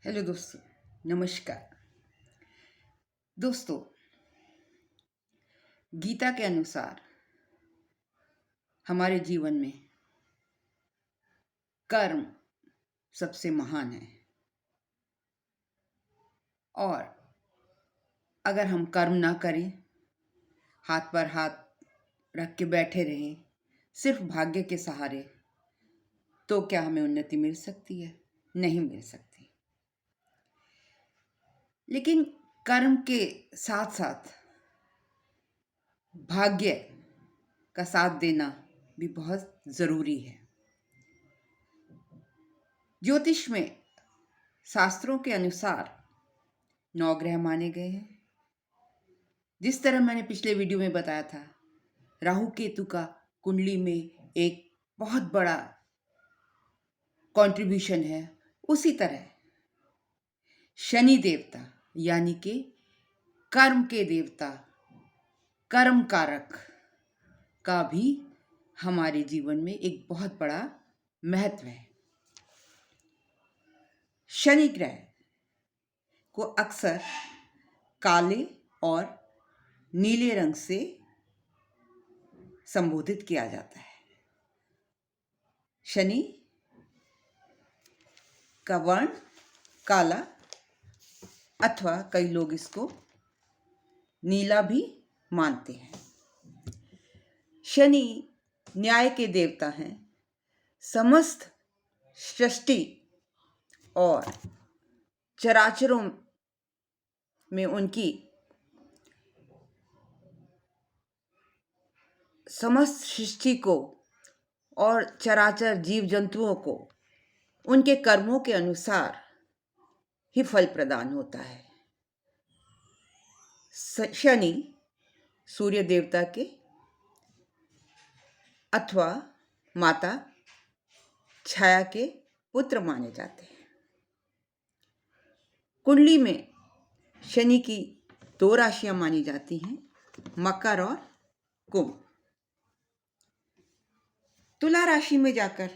Hello दोस्तों, नमस्कार। दोस्तों, गीता के अनुसार हमारे जीवन में कर्म सबसे महान है। और अगर हम कर्म ना करें, हाथ पर हाथ रख के बैठे रहें सिर्फ भाग्य के सहारे, तो क्या हमें उन्नति मिल सकती है? नहीं मिल सकती। लेकिन कर्म के साथ साथ भाग्य का साथ देना भी बहुत ज़रूरी है। ज्योतिष में शास्त्रों के अनुसार 9 ग्रह माने गए हैं। जिस तरह मैंने पिछले वीडियो में बताया था, राहु केतु का कुंडली में एक बहुत बड़ा कंट्रीब्यूशन है, उसी तरह शनि देवता यानी कि कर्म के देवता, कर्म कारक का भी हमारे जीवन में एक बहुत बड़ा महत्व है। शनि ग्रह को अक्सर काले और नीले रंग से संबोधित किया जाता है। शनि का वर्ण काला अथवा कई लोग इसको नीला भी मानते हैं। शनि न्याय के देवता हैं। समस्त सृष्टि और चराचरों में उनकी समस्त सृष्टि को और चराचर जीव जंतुओं को उनके कर्मों के अनुसार ही फल प्रदान होता है। शनि सूर्य देवता के अथवा माता छाया के पुत्र माने जाते हैं। कुंडली में शनि की 2 राशियां मानी जाती हैं, मकर और कुंभ। तुला राशि में जाकर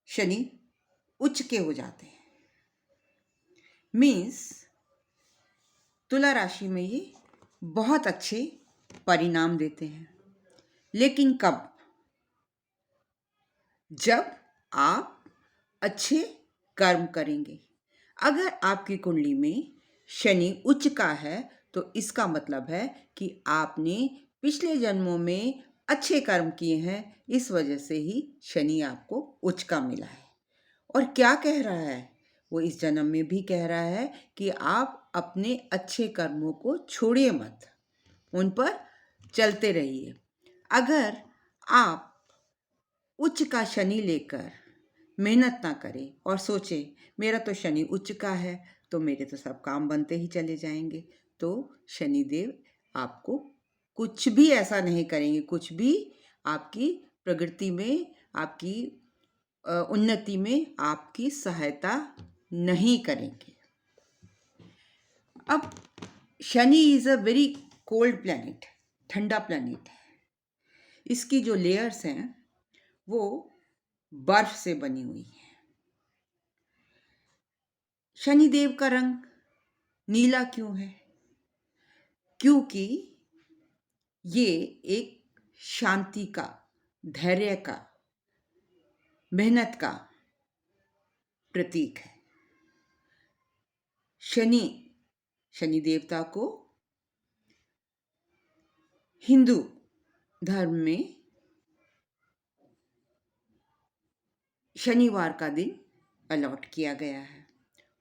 शनि उच्च के हो जाते हैं। मीन्स तुला राशि में ये बहुत अच्छे परिणाम देते हैं। लेकिन कब? जब आप अच्छे कर्म करेंगे। अगर आपकी कुंडली में शनि उच्च का है तो इसका मतलब है कि आपने पिछले जन्मों में अच्छे कर्म किए हैं, इस वजह से ही शनि आपको उच्च का मिला है। और क्या कह रहा है? वो इस जन्म में भी कह रहा है कि आप अपने अच्छे कर्मों को छोड़िए मत, उन पर चलते रहिए। अगर आप उच्च का शनि लेकर मेहनत ना करें और सोचें मेरा तो शनि उच्च का है तो मेरे तो सब काम बनते ही चले जाएंगे, तो शनिदेव आपको कुछ भी ऐसा नहीं करेंगे, कुछ भी आपकी प्रगति में, आपकी उन्नति में आपकी सहायता नहीं करेंगे। अब Shani is a very cold planet, ठंडा प्लैनेट है। इसकी जो लेयर्स हैं वो बर्फ से बनी हुई है। शनिदेव का रंग नीला क्यों है? क्योंकि ये एक शांति का, धैर्य का, मेहनत का प्रतीक है। शनि देवता को हिंदू धर्म में शनिवार का दिन अलॉट किया गया है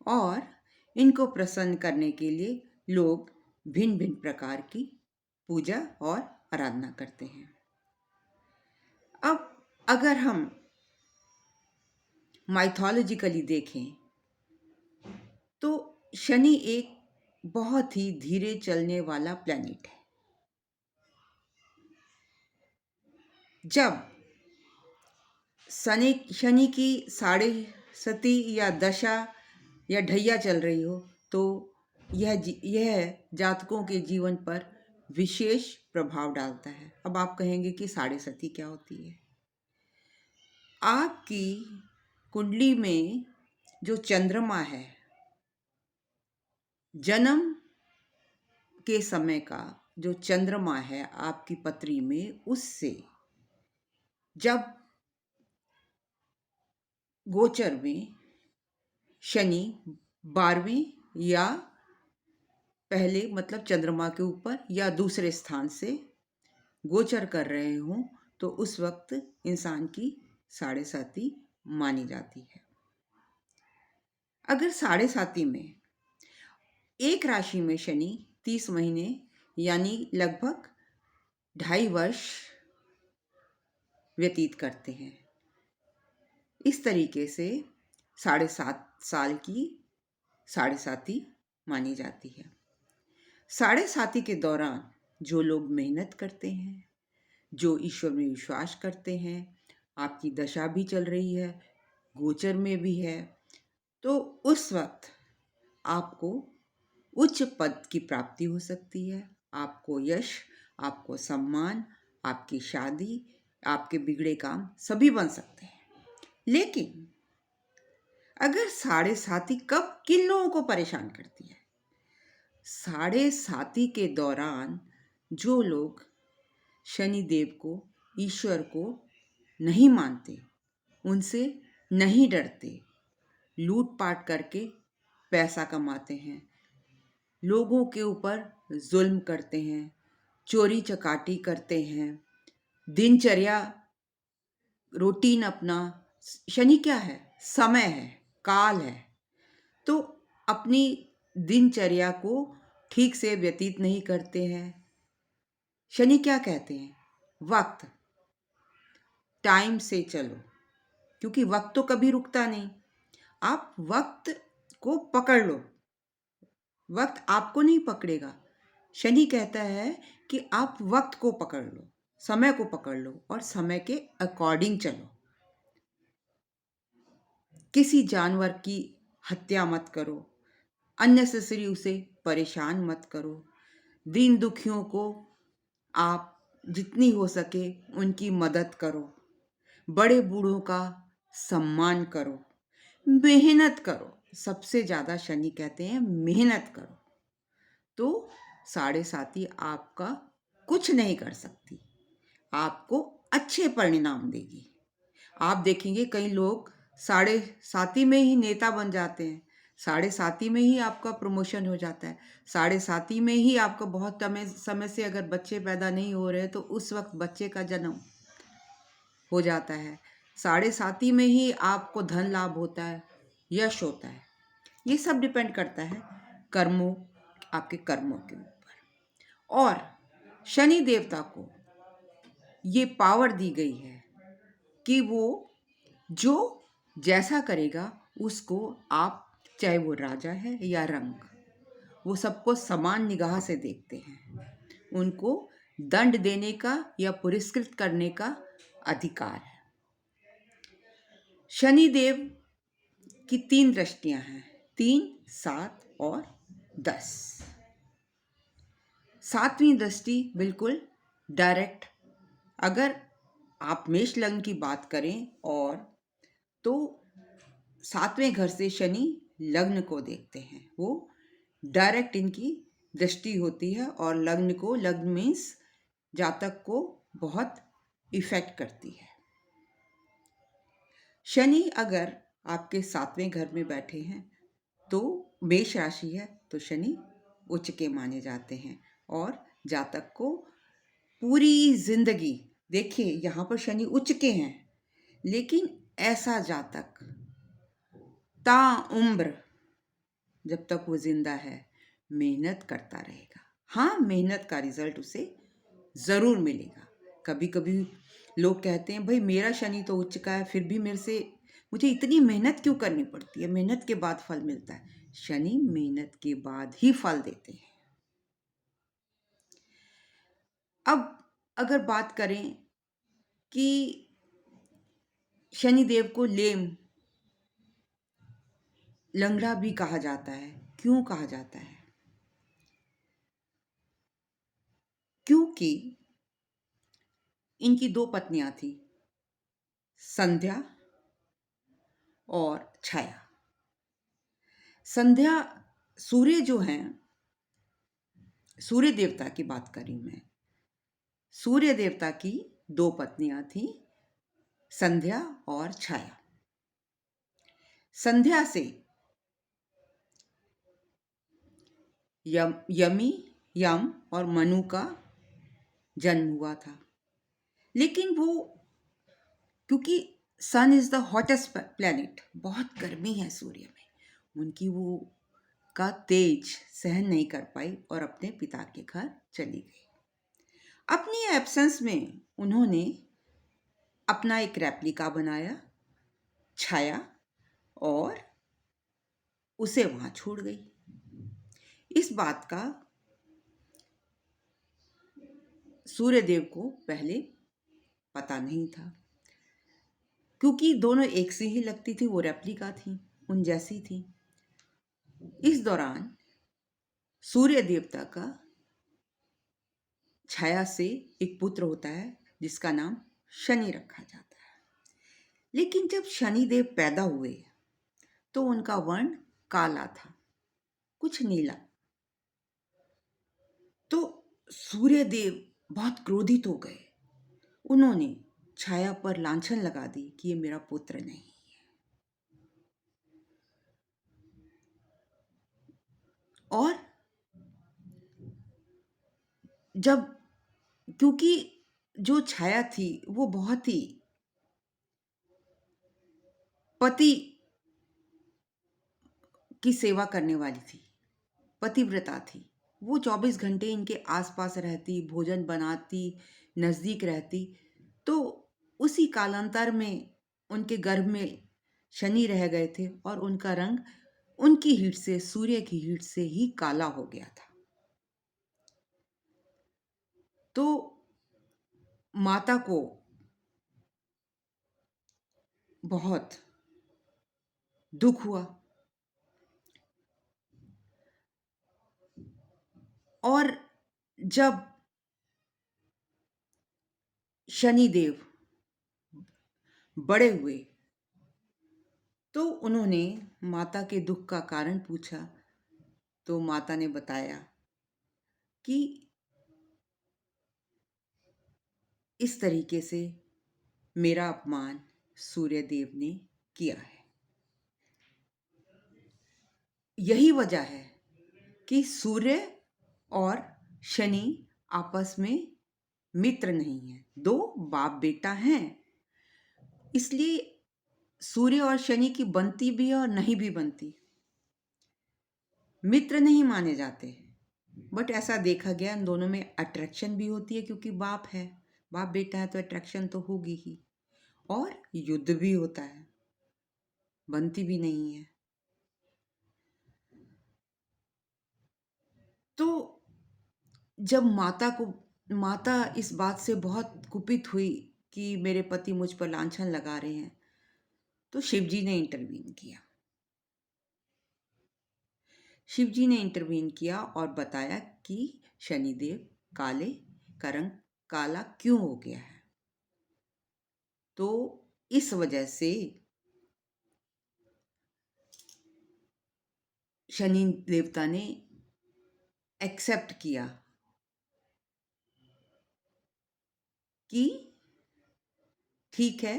और इनको प्रसन्न करने के लिए लोग भिन्न भिन्न प्रकार की पूजा और आराधना करते हैं। अब अगर हम माइथोलॉजिकली देखें तो शनि एक बहुत ही धीरे चलने वाला प्लैनेट है। जब शनि की साढ़े सती या दशा या ढैया चल रही हो तो यह जातकों के जीवन पर विशेष प्रभाव डालता है। अब आप कहेंगे कि साढ़े सती क्या होती है? आपकी कुंडली में जो चंद्रमा है, जन्म के समय का जो चंद्रमा है आपकी पत्री में, उससे जब गोचर में शनि 12वें या पहले मतलब चंद्रमा के ऊपर या दूसरे स्थान से गोचर कर रहे हों, तो उस वक्त इंसान की साढ़े साती मानी जाती है। अगर साढ़े साती में एक राशि में शनि 30 महीने यानी लगभग 2.5 वर्ष व्यतीत करते हैं, इस तरीके से 7.5 साल की साढ़े साती मानी जाती है। साढ़े साती के दौरान जो लोग मेहनत करते हैं, जो ईश्वर में विश्वास करते हैं, आपकी दशा भी चल रही है, गोचर में भी है, तो उस वक्त आपको उच्च पद की प्राप्ति हो सकती है। आपको यश, आपको सम्मान, आपकी शादी, आपके बिगड़े काम सभी बन सकते हैं। लेकिन अगर साढ़े साती कब किन लोगों को परेशान करती है? साढ़े साती के दौरान जो लोग शनि देव को, ईश्वर को नहीं मानते, उनसे नहीं डरते, लूटपाट करके पैसा कमाते हैं, लोगों के ऊपर जुल्म करते हैं, चोरी चकाटी करते हैं, दिनचर्या रूटीन अपना, शनि क्या है? समय है, काल है, तो अपनी दिनचर्या को ठीक से व्यतीत नहीं करते हैं। शनि क्या कहते हैं? वक्त, टाइम से चलो, क्योंकि वक्त तो कभी रुकता नहीं। आप वक्त को पकड़ लो, वक्त आपको नहीं पकड़ेगा। शनि कहता है कि आप वक्त को पकड़ लो, समय को पकड़ लो और समय के अकॉर्डिंग चलो। किसी जानवर की हत्या मत करो, अननेसेसरी उसे परेशान मत करो, दीन दुखियों को आप जितनी हो सके उनकी मदद करो, बड़े बूढ़ों का सम्मान करो, मेहनत करो। सबसे ज़्यादा शनि कहते हैं मेहनत करो। तो साढ़े साती आपका कुछ नहीं कर सकती, आपको अच्छे परिणाम देगी। आप देखेंगे कई लोग साढ़े साती में ही नेता बन जाते हैं, साढ़े साती में ही आपका प्रमोशन हो जाता है, साढ़े साती में ही आपका बहुत समय से अगर बच्चे पैदा नहीं हो रहे तो उस वक्त बच्चे का जन्म हो जाता है, साढ़े साती में ही आपको धन लाभ होता है, यश होता है। ये सब डिपेंड करता है कर्मों, आपके कर्मों के ऊपर। और शनि देवता को ये पावर दी गई है कि वो जो जैसा करेगा उसको आप, चाहे वो राजा है या रंक, वो सबको समान निगाह से देखते हैं। उनको दंड देने का या पुरस्कृत करने का अधिकार है। शनि देव की 3 दृष्टियां हैं, 3, 7 और 10। 7वीं दृष्टि बिल्कुल डायरेक्ट, अगर आप मेष लग्न की बात करें और तो 7वें घर से शनि लग्न को देखते हैं, वो डायरेक्ट इनकी दृष्टि होती है और लग्न को, लग्न मीन्स जातक को बहुत इफेक्ट करती है। शनि अगर आपके 7वें घर में बैठे हैं तो मेष राशि है तो शनि उच्च के माने जाते हैं और जातक को पूरी जिंदगी, देखिए यहाँ पर शनि उच्च के हैं, लेकिन ऐसा जातक ताउम्र जब तक वो जिंदा है मेहनत करता रहेगा। हाँ, मेहनत का रिजल्ट उसे ज़रूर मिलेगा। कभी कभी लोग कहते हैं भाई मेरा शनि तो उच्च का है, फिर भी मुझे इतनी मेहनत क्यों करनी पड़ती है? मेहनत के बाद फल मिलता है। शनि मेहनत के बाद ही फल देते हैं। अब अगर बात करें कि शनि देव को लेम, लंगड़ा भी कहा जाता है, क्यों कहा जाता है? क्योंकि इनकी 2 पत्नियां थी, संध्या और छाया। संध्या, सूर्य जो हैं, सूर्य देवता की बात करी मैं। सूर्य देवता की दो पत्नियां थीं, संध्या और छाया। संध्या से यमी, यम और मनु का जन्म हुआ था। लेकिन वो, क्योंकि सन इज द हॉटेस्ट प्लेनेट, बहुत गर्मी है सूर्य में, उनकी वो का तेज सहन नहीं कर पाई और अपने पिता के घर चली गई। अपनी एब्सेंस में उन्होंने अपना एक रेप्लिका बनाया, छाया, और उसे वहां छोड़ गई। इस बात का सूर्यदेव को पहले पता नहीं था, क्योंकि दोनों एक सी ही लगती थी, वो रेप्लिका थी, उन जैसी थी। इस दौरान सूर्य देवता का छाया से एक पुत्र होता है जिसका नाम शनि रखा जाता है। लेकिन जब शनिदेव पैदा हुए तो उनका वर्ण काला था, कुछ नीला। तो सूर्यदेव बहुत क्रोधित हो गए। उन्होंने छाया पर लांछन लगा दी कि ये मेरा पुत्र नहीं है। और जब, क्योंकि जो छाया थी वो बहुत ही पति की सेवा करने वाली थी, पतिव्रता थी। वो 24 घंटे इनके आसपास रहती, भोजन बनाती, नज़दीक रहती। तो उसी कालांतर में उनके गर्भ में शनि रह गए थे और उनका रंग उनकी हीट से, सूर्य की हीट से ही काला हो गया था। तो माता को बहुत दुख हुआ और जब शनिदेव बड़े हुए तो उन्होंने माता के दुख का कारण पूछा। तो माता ने बताया कि इस तरीके से मेरा अपमान सूर्यदेव ने किया है। यही वजह है कि सूर्य और शनि आपस में मित्र नहीं है, दो बाप बेटा हैं। इसलिए सूर्य और शनि की बनती भी है और नहीं भी बनती, मित्र नहीं माने जाते। बट ऐसा देखा गया इन दोनों में अट्रैक्शन भी होती है, क्योंकि बाप है, बाप बेटा है तो अट्रैक्शन तो होगी ही। और युद्ध भी होता है, बनती भी नहीं है। तो जब माता इस बात से बहुत कुपित हुई कि मेरे पति मुझ पर लांछन लगा रहे हैं, तो शिवजी ने इंटरवीन किया। शिवजी ने इंटरवीन किया और बताया कि शनिदेव काले का रंग काला क्यों हो गया है। तो इस वजह से शनि देवता ने एक्सेप्ट किया कि ठीक है,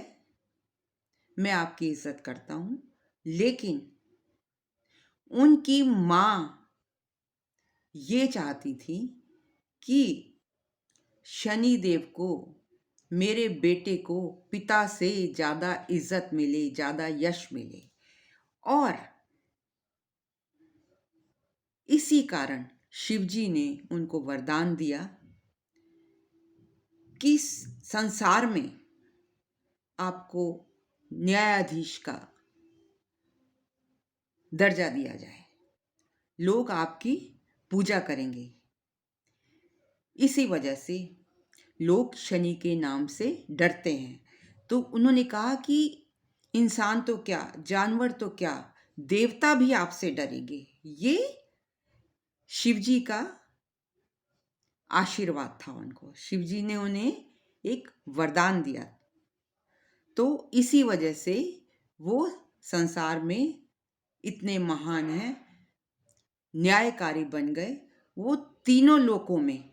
मैं आपकी इज्जत करता हूं, लेकिन उनकी मां ये चाहती थी कि शनिदेव को, मेरे बेटे को पिता से ज्यादा इज्जत मिले, ज्यादा यश मिले। और इसी कारण शिवजी ने उनको वरदान दिया कि संसार में आपको न्यायाधीश का दर्जा दिया जाए, लोग आपकी पूजा करेंगे। इसी वजह से लोग शनि के नाम से डरते हैं। तो उन्होंने कहा कि इंसान तो क्या, जानवर तो क्या, देवता भी आपसे डरेंगे। ये शिवजी का आशीर्वाद था उनको, शिवजी ने उन्हें एक वरदान दिया। तो इसी वजह से वो संसार में इतने महान हैं, न्यायकारी बन गए। वो तीनों लोकों में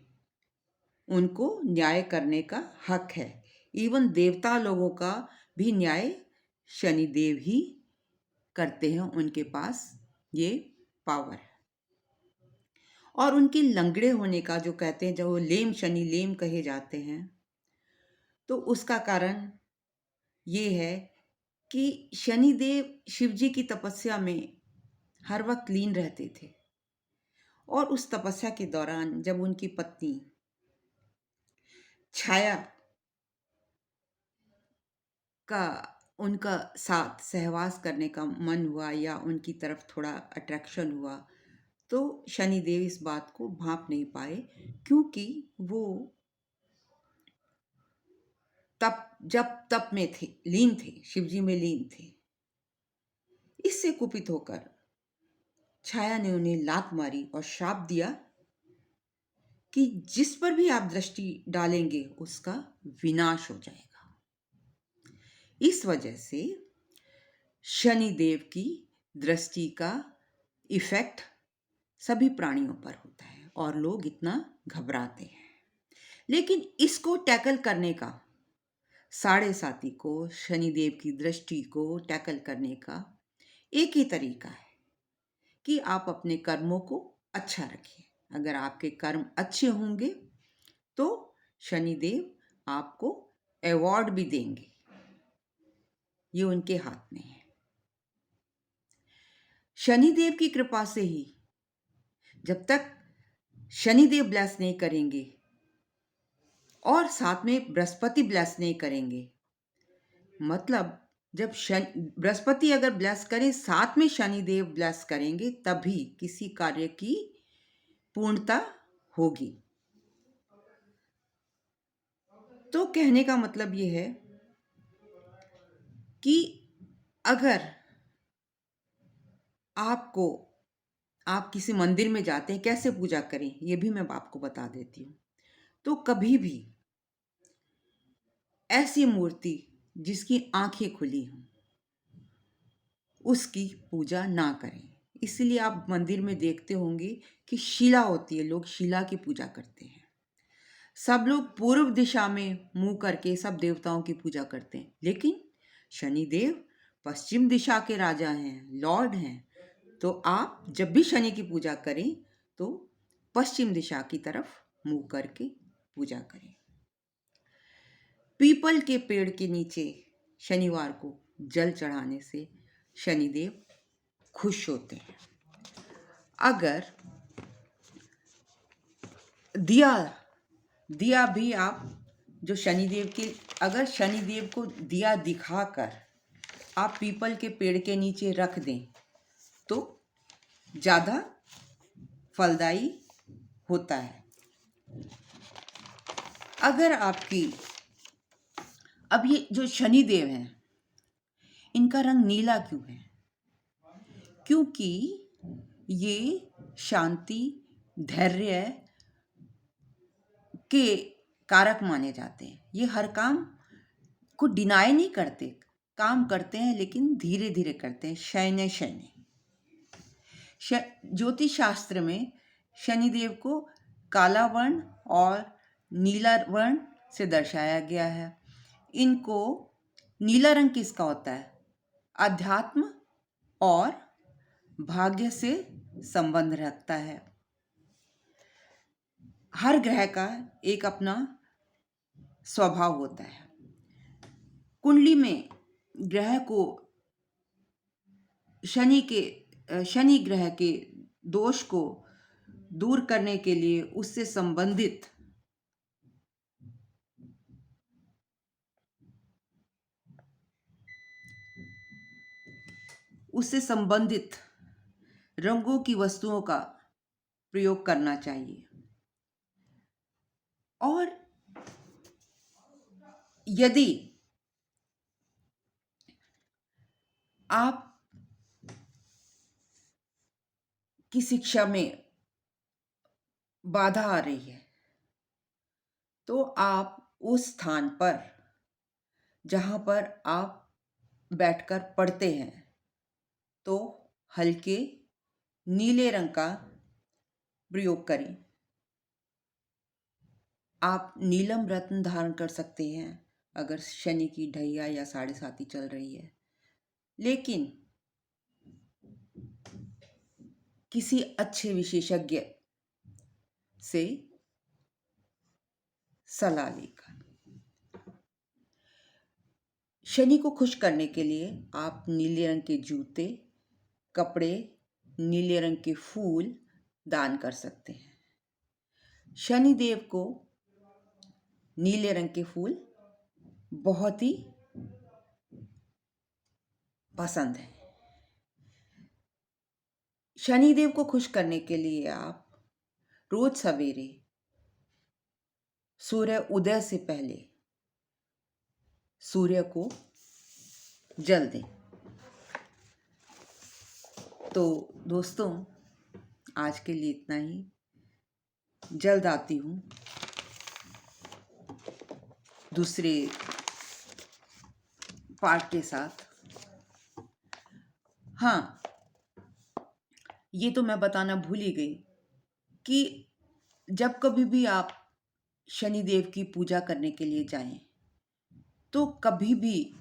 उनको न्याय करने का हक है। इवन देवता लोगों का भी न्याय शनिदेव ही करते हैं, उनके पास ये पावर है। और उनके लंगड़े होने का जो कहते हैं, जब वो लेम शनि लेम कहे जाते हैं, तो उसका कारण ये है कि शनिदेव शिव जी की तपस्या में हर वक्त लीन रहते थे। और उस तपस्या के दौरान जब उनकी पत्नी छाया का उनका साथ सहवास करने का मन हुआ या उनकी तरफ थोड़ा अट्रैक्शन हुआ, तो शनिदेव इस बात को भांप नहीं पाए, क्योंकि वो तप में थे, लीन थे, शिवजी में लीन थे। इससे कुपित होकर छाया ने उन्हें लात मारी और श्राप दिया कि जिस पर भी आप दृष्टि डालेंगे उसका विनाश हो जाएगा। इस वजह से शनिदेव की दृष्टि का इफेक्ट सभी प्राणियों पर होता है और लोग इतना घबराते हैं। लेकिन इसको टैकल करने का, साढ़े साती को, शनिदेव की दृष्टि को टैकल करने का एक ही तरीका है कि आप अपने कर्मों को अच्छा रखिए। अगर आपके कर्म अच्छे होंगे तो शनिदेव आपको अवार्ड भी देंगे, ये उनके हाथ में है। शनिदेव की कृपा से ही, जब तक शनिदेव ब्लेस नहीं करेंगे और साथ में बृहस्पति ब्लेस नहीं करेंगे, मतलब जब बृहस्पति अगर ब्लेस करें साथ में शनिदेव ब्लेस करेंगे, तभी किसी कार्य की पूर्णता होगी। तो कहने का मतलब ये है कि अगर आप किसी मंदिर में जाते हैं, कैसे पूजा करें ये भी मैं आपको बता देती हूँ। तो कभी भी ऐसी मूर्ति जिसकी आंखें खुली हों उसकी पूजा ना करें। इसलिए आप मंदिर में देखते होंगे कि शिला होती है, लोग शिला की पूजा करते हैं। सब लोग पूर्व दिशा में मुंह करके सब देवताओं की पूजा करते हैं, लेकिन शनिदेव पश्चिम दिशा के राजा हैं, लॉर्ड हैं। तो आप जब भी शनि की पूजा करें तो पश्चिम दिशा की तरफ मुंह करके पूजा करें। पीपल के पेड़ के नीचे शनिवार को जल चढ़ाने से शनिदेव खुश होते हैं। अगर दिया भी आप जो अगर शनिदेव को दिया दिखाकर आप पीपल के पेड़ के नीचे रख दें तो ज़्यादा फलदायी होता है। अगर अब ये जो शनिदेव हैं, इनका रंग नीला क्यों है? क्योंकि ये शांति, धैर्य के कारक माने जाते हैं। ये हर काम को डिनाई नहीं करते, काम करते हैं लेकिन धीरे धीरे करते हैं, शयने शयने। ज्योतिष शास्त्र में शनिदेव को काला वर्ण और नीला वर्ण से दर्शाया गया है। इनको नीला रंग किसका होता है? अध्यात्म और भाग्य से संबंध रखता है। हर ग्रह का एक अपना स्वभाव होता है। कुंडली में ग्रह को शनि ग्रह के दोष को दूर करने के लिए उससे संबंधित रंगों की वस्तुओं का प्रयोग करना चाहिए। और यदि आप की शिक्षा में बाधा आ रही है तो आप उस स्थान पर जहां पर आप बैठकर पढ़ते हैं तो हल्के नीले रंग का प्रयोग करें। आप नीलम रत्न धारण कर सकते हैं अगर शनि की ढैया या साढ़े साती चल रही है, लेकिन किसी अच्छे विशेषज्ञ से सलाह लेकर। शनि को खुश करने के लिए आप नीले रंग के जूते, कपड़े, नीले रंग के फूल दान कर सकते हैं। शनि देव को नीले रंग के फूल बहुत ही पसंद है। शनि देव को खुश करने के लिए आप रोज सवेरे सूर्य उदय से पहले सूर्य को जल दें। तो दोस्तों, आज के लिए इतना ही। जल्द आती हूँ दूसरे पार्ट के साथ। हाँ, ये तो मैं बताना भूल ही गई कि जब कभी भी आप शनिदेव की पूजा करने के लिए जाएं, तो कभी भी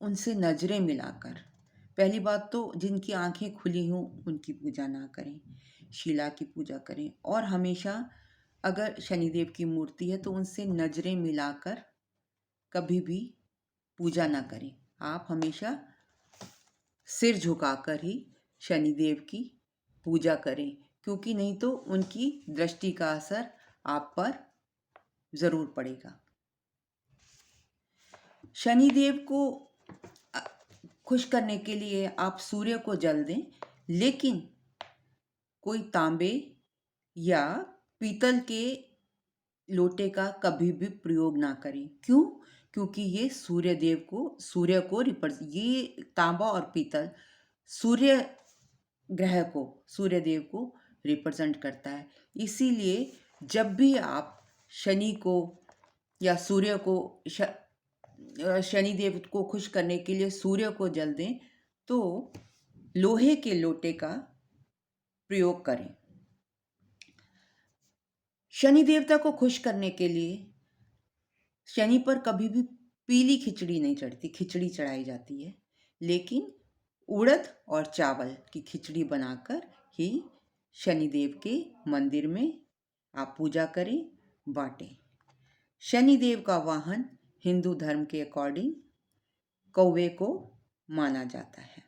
उनसे नजरें मिलाकर, पहली बात तो जिनकी आंखें खुली हों उनकी पूजा ना करें, शिला की पूजा करें। और हमेशा अगर शनिदेव की मूर्ति है तो उनसे नजरें मिलाकर कभी भी पूजा ना करें। आप हमेशा सिर झुकाकर ही शनिदेव की पूजा करें, क्योंकि नहीं तो उनकी दृष्टि का असर आप पर जरूर पड़ेगा। शनिदेव को खुश करने के लिए आप सूर्य को जल दें, लेकिन कोई तांबे या पीतल के लोटे का कभी भी प्रयोग ना करें। क्यों? क्योंकि ये सूर्य को ये तांबा और पीतल सूर्य ग्रह को, सूर्य देव को रिप्रेजेंट करता है। इसीलिए जब भी आप शनि को या सूर्य को शनिदेव को खुश करने के लिए सूर्य को जल दें, तो लोहे के लोटे का प्रयोग करें। शनि देवता को खुश करने के लिए शनि पर कभी भी पीली खिचड़ी नहीं चढ़ती, खिचड़ी चढ़ाई जाती है, लेकिन उड़द और चावल की खिचड़ी बनाकर ही शनिदेव के मंदिर में आप पूजा करें, बांटें। शनिदेव का वाहन हिंदू धर्म के अकॉर्डिंग कौवे को माना जाता है।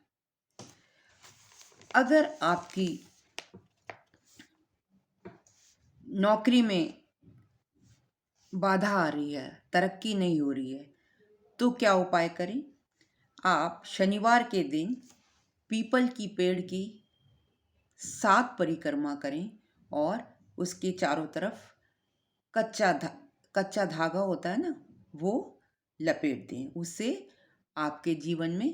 अगर आपकी नौकरी में बाधा आ रही है, तरक्की नहीं हो रही है, तो क्या उपाय करें? आप शनिवार के दिन पीपल की पेड़ की 7 परिक्रमा करें और उसके चारों तरफ कच्चा धागा होता है ना, वो लपेट दें। उससे आपके जीवन में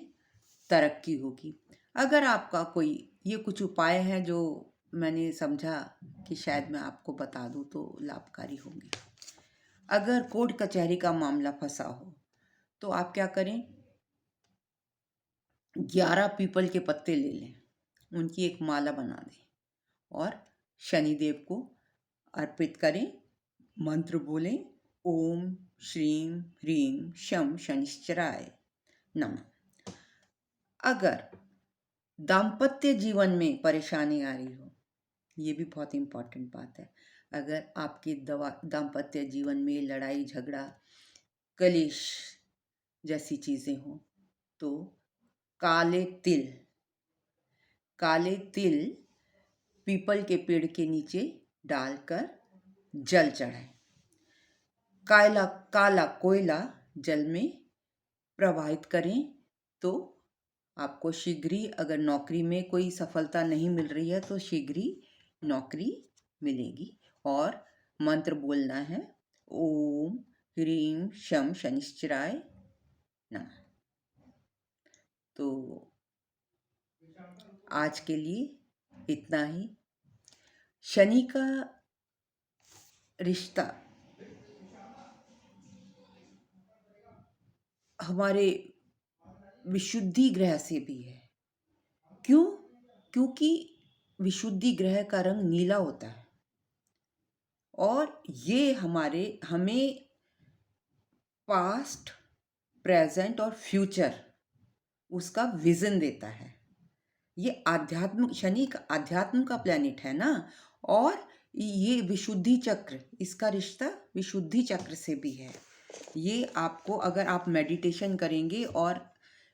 तरक्की होगी। अगर आपका कोई ये कुछ उपाय है जो मैंने समझा कि शायद मैं आपको बता दूं तो लाभकारी होंगे। अगर कोर्ट कचहरी का मामला फंसा हो तो आप क्या करें? 11 पीपल के पत्ते ले लें, उनकी एक माला बना दें और शनिदेव को अर्पित करें। मंत्र बोलें, ओम श्रीम ह्रीम शम शनिश्चराय नमः। अगर दाम्पत्य जीवन में परेशानी आ रही हो, ये भी बहुत इंपॉर्टेंट बात है, अगर आपके दाम्पत्य जीवन में लड़ाई झगड़ा कलेश जैसी चीज़ें हों, तो काले तिल पीपल के पेड़ के नीचे डालकर जल चढ़ाएं। काला कोयला जल में प्रवाहित करें तो आपको शीघ्र ही, अगर नौकरी में कोई सफलता नहीं मिल रही है तो शीघ्र ही नौकरी मिलेगी। और मंत्र बोलना है, ओम ह्रीम शम शनिश्चराय नमः। तो आज के लिए इतना ही। शनि का रिश्ता हमारे विशुद्धि ग्रह से भी है। क्यों? क्योंकि विशुद्धि ग्रह का रंग नीला होता है और ये हमें पास्ट, प्रेजेंट और फ्यूचर उसका विजन देता है। ये आध्यात्म शनि का अध्यात्म का प्लेनेट है ना, और ये विशुद्धि चक्र, इसका रिश्ता विशुद्धि चक्र से भी है। ये आपको, अगर आप मेडिटेशन करेंगे और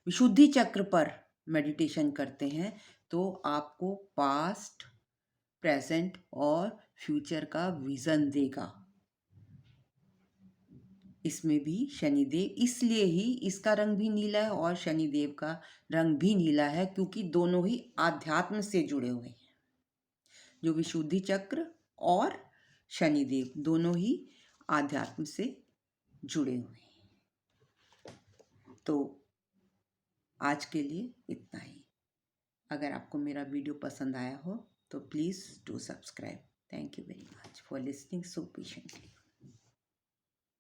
विशुद्धि चक्र पर मेडिटेशन करते हैं तो आपको पास्ट, प्रेजेंट और फ्यूचर का विजन देगा। इसमें भी शनिदेव, इसलिए ही इसका रंग भी नीला है और शनिदेव का रंग भी नीला है, क्योंकि दोनों ही आध्यात्म से जुड़े हुए हैं। जो विशुद्धि चक्र और शनिदेव दोनों ही आध्यात्म से जुड़े हुए हैं। तो आज के लिए इतना ही। अगर आपको मेरा वीडियो पसंद आया हो तो please do subscribe. Thank you very much for listening so patiently.